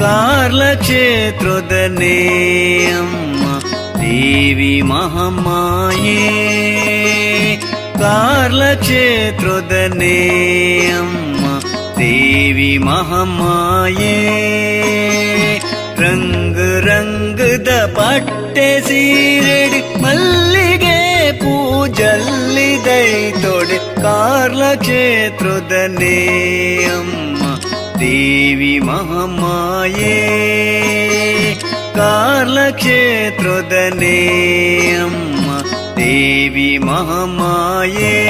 ಕಾರ್ಲ ಕ್ಷೇತ್ರದನೇ ಅಮ್ಮ ದೇವಿ ಮಹಾಮಾಯೇ. ಕಾರ್ಲ ಕ್ಷೇತ್ರದನೇ ಅಮ್ಮ ದೇವಿ ಮಹಾಮಾಯೇ. ರಂಗ್ ರಂಗದ ಪಟ್ಟೆ ಸೀರೆಡಿ ಮಲ್ಲಿಗೆ ಪೂಜಲ್ಲಿ ದೈತೊಡೆ ಕಾರ್ಲ ಕ್ಷೇತ್ರದನೇ ಅಮ್ಮ ದೇವಿ ಮಹಾಮಾಯೇ. ಕಾರ್ಲ ಕ್ಷೇತ್ರದನೇ ಅಮ್ಮ ದೇವಿ ಮಹಾಮಾಯೇ.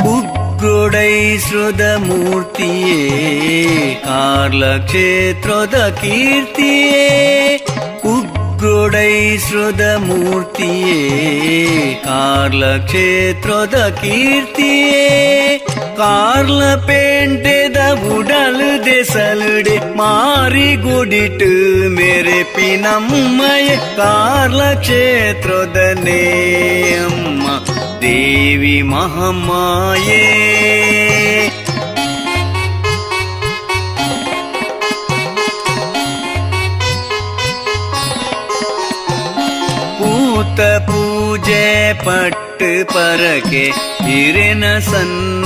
ಉಗ್ರೊಡೈಶ್ರದ ಮೂರ್ತಿಯೇ ಕಾರ್ಲ ಕ್ಷೇತ್ರದ ಕೀರ್ತಿಯೇ. ಉಗ್ರೊಡೈಶ್ರದ ಮೂರ್ತಿಯೇ ಕಾರ್ಲ ಕ್ಷೇತ್ರದ ಕೀರ್ತಿಯೇ. ಕಾರ್ಲ ಪೇಂಟೆದ ಬುಡಲ್ ದೆಸಲುಡೆ ಮಾರಿ ಗುಡಿಟು ಮೇರೆ ಪಿನಮ್ಮಯ ಕಾರ್ಲ ಕ್ಷೇತ್ರದನೇ ಅಮ್ಮ ದೇವಿ ಮಹಾಮಾಯೇ. पूत पूजे पट्ट परके हिरेन सन्निधानोगे.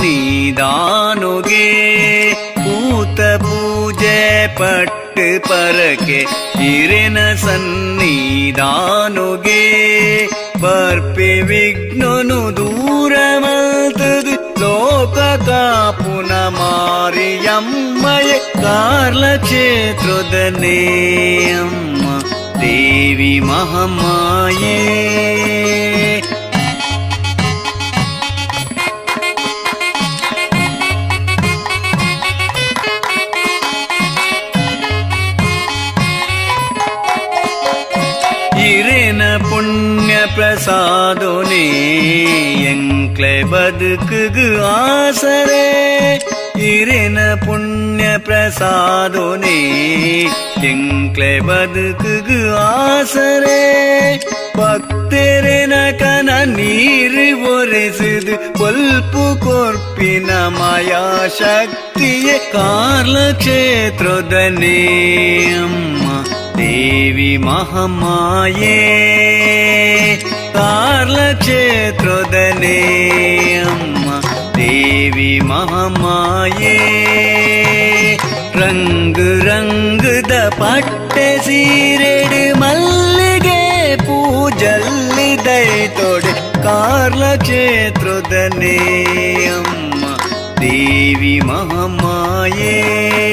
पूत पूजे पट्ट परके हिरेन सन्निधानोगे. पर्पे विघ्ननु दूर मल्तद लोक कापुन मारियम्मय कार्ल ಕ್ಷೇತ್ರದನೇ ಅಮ್ಮ ದೇವಿ ಮಹಾಮಾಯೇ. ಹಿರೇನ ಪುಣ್ಯ ಪ್ರಸಾದೋನೇ ಎಂಕ್ಲೆ ಬದುಕುಗು ಆಸರೆ. ಹಿರೇನ ಪುಣ್ಯ ಪ್ರಸಾದೋನೇ ಎಂಕ್ಲೆ ಬದುಕುಗು ಆಸರೆ. ಭಕ್ತರೆನ ಕನ ನೀರು ಒರೆಸಿದು ಕೊಲ್ಪು ಕೊರ್ಪಿನ ಮಾಯಾ ಶಕ್ತಿಯೇ ಕಾರ್ಲ ಕ್ಷೇತ್ರದನೇ ಅಮ್ಮ ದೇವಿ ಮಹಾಮಾಯೇ. ಕಾರ್ಲ ಕ್ಷೇತ್ರದನೇ ಅಮ್ಮ ದೇವಿ ಮಹಾಮಾಯೇ. ರಂಗ್ ರಂಗದ ಪಟ್ಟೆ ಸೀರೆಡು ಮಲ್ಲಿಗೆ ಪೂಜಲ್ಲಿ ದೈತೊಡೆ ಕಾರ್ಲ ಕ್ಷೇತ್ರದನೇ ಅಮ್ಮ ದೇವಿ ಮಹಾಮಾಯೇ.